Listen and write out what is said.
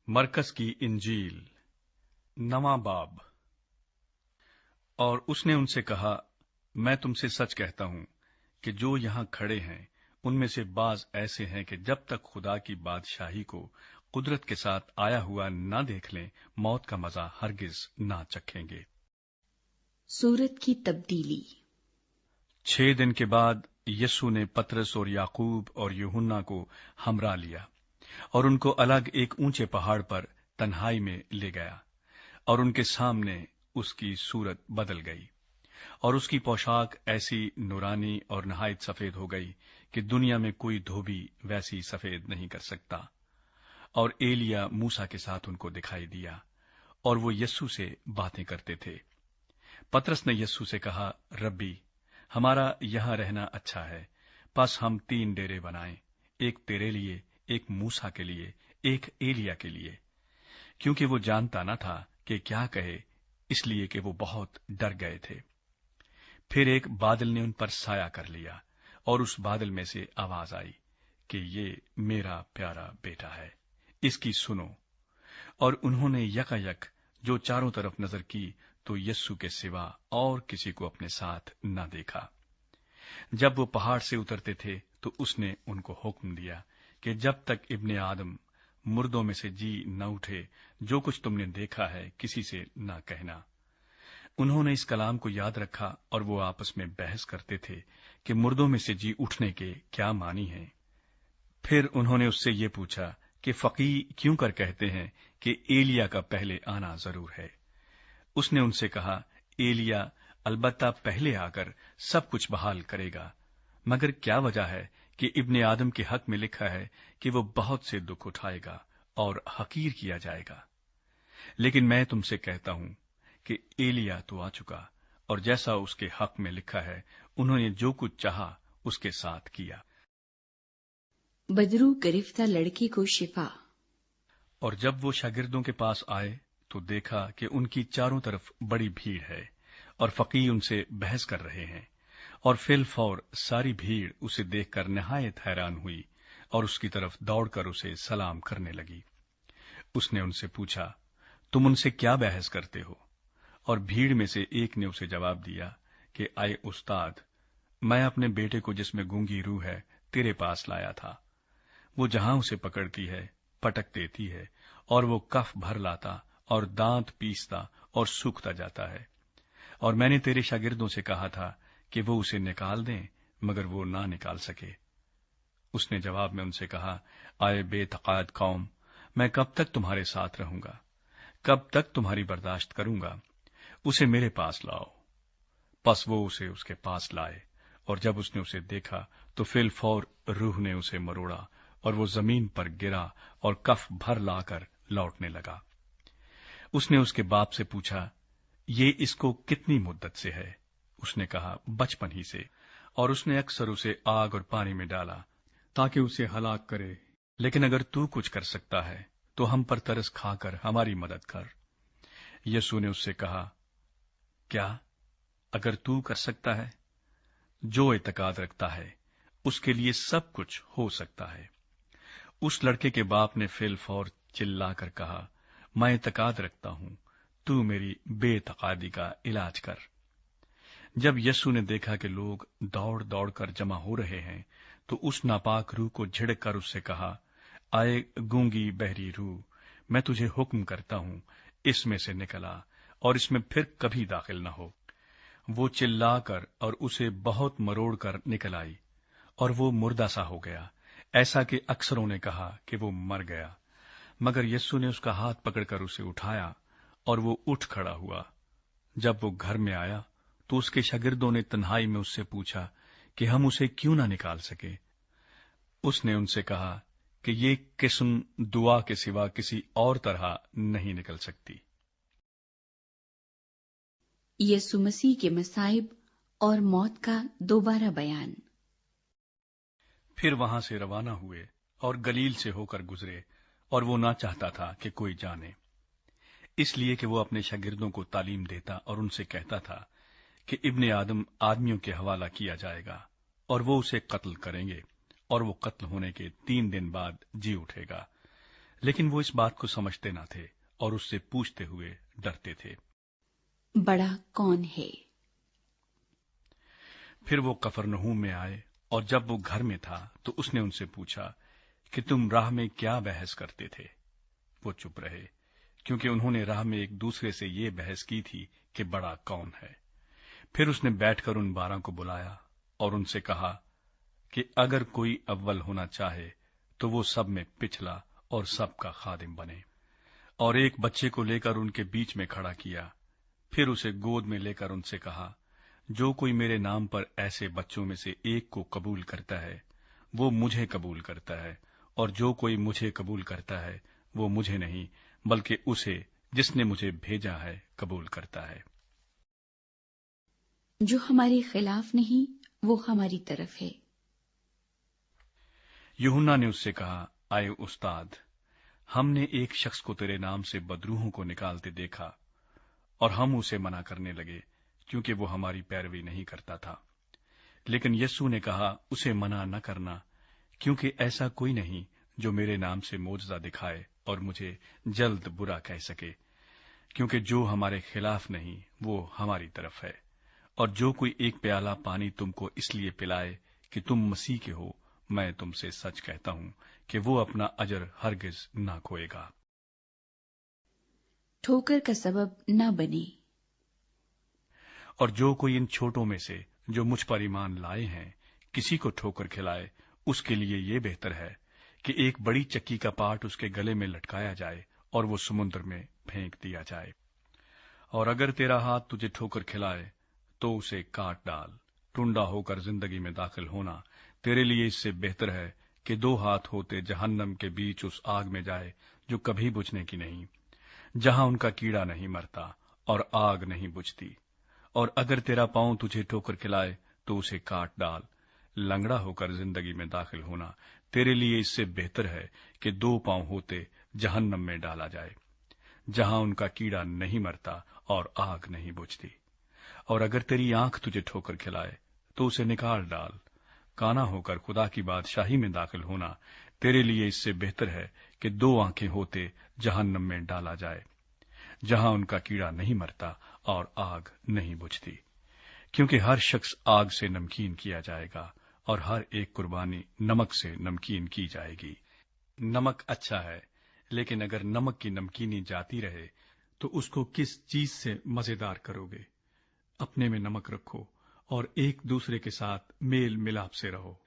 मरकस की इंजील नवां बाब। और उसने उनसे कहा, मैं तुमसे सच कहता हूं कि जो यहां खड़े हैं उनमें से बाज ऐसे हैं कि जब तक खुदा की बादशाही को कुदरत के साथ आया हुआ न देख लें, मौत का मजा हरगिज ना चखेंगे। सूरत की तब्दीली। 6 दिन के बाद यीशु ने पतरस और याकूब और यूहन्ना को हमरा लिया और उनको अलग एक ऊंचे पहाड़ पर तन्हाई में ले गया, और उनके सामने उसकी सूरत बदल गई, और उसकी पोशाक ऐसी नूरानी और नहायत सफेद हो गई कि दुनिया में कोई धोबी वैसी सफेद नहीं कर सकता। और एलिया मूसा के साथ उनको दिखाई दिया, और वो यीशु से बातें करते थे। पतरस ने यीशु से कहा, रब्बी, हमारा यहां रहना अच्छा है, बस हम 3 डेरे बनाएं, एक तेरे लिए, एक मूसा के लिए, एक एलिया के लिए। क्योंकि वो जानता न था कि क्या कहे, इसलिए कि वो बहुत डर गए थे। फिर एक बादल ने उन पर साया कर लिया, और उस बादल में से आवाज आई कि ये मेरा प्यारा बेटा है, इसकी सुनो। और उन्होंने यकायक जो चारों तरफ नजर की तो यीशु के सिवा और किसी को अपने साथ न देखा। जब वो पहाड़ से उतरते थे तो उसने उनको हुक्म दिया कि जब तक इब्ने आदम मुर्दों में से जी न उठे, जो कुछ तुमने देखा है किसी से न कहना। उन्होंने इस कलाम को याद रखा, और वो आपस में बहस करते थे कि मुर्दों में से जी उठने के क्या मानी है। फिर उन्होंने उससे ये पूछा कि फकीह क्यों कर कहते हैं कि एलिया का पहले आना जरूर है। उसने उनसे कहा, एलिया अलबत्ता पहले आकर सब कुछ बहाल करेगा, मगर क्या वजह है कि इब्ने आदम के हक में लिखा है कि वो बहुत से दुख उठाएगा और हकीर किया जाएगा। लेकिन मैं तुमसे कहता हूं कि एलिया तो आ चुका, और जैसा उसके हक में लिखा है, उन्होंने जो कुछ चाहा उसके साथ किया। बदरू गरिफ्ता लड़की को शिफा। और जब वो शागिर्दों के पास आए तो देखा कि उनकी चारों तरफ बड़ी भीड़ है, और फकीह उनसे बहस कर रहे हैं। और फिल फौर सारी भीड़ उसे देखकर नहायत हैरान हुई, और उसकी तरफ दौड़कर उसे सलाम करने लगी। उसने उनसे पूछा, तुम उनसे क्या बहस करते हो? और भीड़ में से एक ने उसे जवाब दिया कि आए उस्ताद, मैं अपने बेटे को जिसमें गूंगी रूह है तेरे पास लाया था। वो जहां उसे पकड़ती है पटक देती है, और वो कफ भर लाता और दांत पीसता और सूखता जाता है। और मैंने तेरे शागिर्दों से कहा था कि वो उसे निकाल दें, मगर वो ना निकाल सके। उसने जवाब में उनसे कहा, आए बेतकाद कौम, मैं कब तक तुम्हारे साथ रहूंगा? कब तक तुम्हारी बर्दाश्त करूंगा? उसे मेरे पास लाओ। बस वो उसे उसके पास लाए, और जब उसने उसे देखा तो फिल फौर रूह ने उसे मरोड़ा, और वो जमीन पर गिरा और कफ भर लाकर लौटने लगा। उसने उसके बाप से पूछा, ये इसको कितनी मुद्दत से है? उसने कहा, बचपन ही से, और उसने अक्सर उसे आग और पानी में डाला ताकि उसे हलाक करे। लेकिन अगर तू कुछ कर सकता है तो हम पर तरस खाकर हमारी मदद कर। यीशु ने उससे कहा, क्या अगर तू कर सकता है? जो इत्तेकाद रखता है उसके लिए सब कुछ हो सकता है। उस लड़के के बाप ने फिल फौर चिल्लाकर कहा, मैं इत्तेकाद रखता हूं, तू मेरी बेतकादी का इलाज कर। जब यीशु ने देखा कि लोग दौड़ दौड़कर जमा हो रहे हैं तो उस नापाक रूह को झिड़क कर उससे कहा, आए गूंगी बहरी रूह, मैं तुझे हुक्म करता हूं, इसमें से निकला और इसमें फिर कभी दाखिल न हो। वो चिल्लाकर और उसे बहुत मरोड़ कर निकल आई, और वो मुर्दा सा हो गया, ऐसा कि अक्सरों ने कहा कि वो मर गया। मगर यीशु ने उसका हाथ पकड़कर उसे उठाया, और वो उठ खड़ा हुआ। जब वो घर में आया तो उसके शागिर्दों ने तन्हाई में उससे पूछा कि हम उसे क्यों ना निकाल सके। उसने उनसे कहा कि ये किस्म दुआ के सिवा किसी और तरह नहीं निकल सकती। यीशु मसीह के मसाइब और मौत का दोबारा बयान। फिर वहां से रवाना हुए और गलील से होकर गुजरे, और वो ना चाहता था कि कोई जाने, इसलिए कि वो अपने शागिर्दों को तालीम देता और उनसे कहता था कि इब्ने आदम आदमियों के हवाला किया जाएगा, और वो उसे कत्ल करेंगे, और वो कत्ल होने के 3 दिन बाद जी उठेगा। लेकिन वो इस बात को समझते न थे और उससे पूछते हुए डरते थे। बड़ा कौन है? फिर वो कफरनहूम में आए और जब वो घर में था तो उसने उनसे पूछा कि तुम राह में क्या बहस करते थे? वो चुप रहे, क्योंकि उन्होंने राह में एक दूसरे से ये बहस की थी कि बड़ा कौन है। फिर उसने बैठकर उन 12 को बुलाया और उनसे कहा कि अगर कोई अव्वल होना चाहे तो वो सब में पिछला और सबका खादिम बने। और एक बच्चे को लेकर उनके बीच में खड़ा किया। फिर उसे गोद में लेकर उनसे कहा, जो कोई मेरे नाम पर ऐसे बच्चों में से एक को कबूल करता है वो मुझे कबूल करता है, और जो कोई मुझे कबूल करता है वो मुझे नहीं बल्कि उसे जिसने मुझे भेजा है कबूल करता है। जो हमारे खिलाफ नहीं वो हमारी तरफ है। यूहन्ना ने उससे कहा, आए उस्ताद, हमने एक शख्स को तेरे नाम से बदरूहों को निकालते देखा और हम उसे मना करने लगे क्योंकि वो हमारी पैरवी नहीं करता था। लेकिन यीशु ने कहा, उसे मना न करना, क्योंकि ऐसा कोई नहीं जो मेरे नाम से मोजज़ा दिखाए और मुझे जल्द बुरा कह सके, क्योंकि जो हमारे खिलाफ नहीं वो हमारी तरफ है। और जो कोई एक प्याला पानी तुमको इसलिए पिलाए कि तुम मसीह के हो, मैं तुमसे सच कहता हूं कि वो अपना अजर हरगिज ना खोएगा। ठोकर का सबब न बने। और जो कोई इन छोटों में से जो मुझ पर ईमान लाए हैं किसी को ठोकर खिलाए, उसके लिए ये बेहतर है कि एक बड़ी चक्की का पाट उसके गले में लटकाया जाए और वो समुद्र में फेंक दिया जाए। और अगर तेरा हाथ तुझे ठोकर खिलाए तो उसे काट डाल। टुंडा होकर जिंदगी में दाखिल होना तेरे लिए इससे बेहतर है कि 2 हाथ होते जहन्नम के बीच उस आग में जाए जो कभी बुझने की नहीं, जहां उनका कीड़ा नहीं मरता और आग नहीं बुझती। और अगर तेरा पांव तुझे ठोकर खिलाए तो उसे काट डाल। लंगड़ा होकर जिंदगी में दाखिल होना तेरे लिए इससे बेहतर है कि 2 पांव होते जहन्नम में डाला जाए, जहां उनका कीड़ा नहीं मरता और आग नहीं बुझती। और अगर तेरी आंख तुझे ठोकर खिलाए तो उसे निकाल डाल। काना होकर खुदा की बादशाही में दाखिल होना तेरे लिए इससे बेहतर है कि 2 आंखें होते जहन्नम में डाला जाए, जहां उनका कीड़ा नहीं मरता और आग नहीं बुझती। क्योंकि हर शख्स आग से नमकीन किया जाएगा और हर एक कुर्बानी नमक से नमकीन की जाएगी। नमक अच्छा है, लेकिन अगर नमक की नमकीनी जाती रहे तो उसको किस चीज से मजेदार करोगे? अपने में नमक रखो और एक दूसरे के साथ मेल मिलाप से रहो।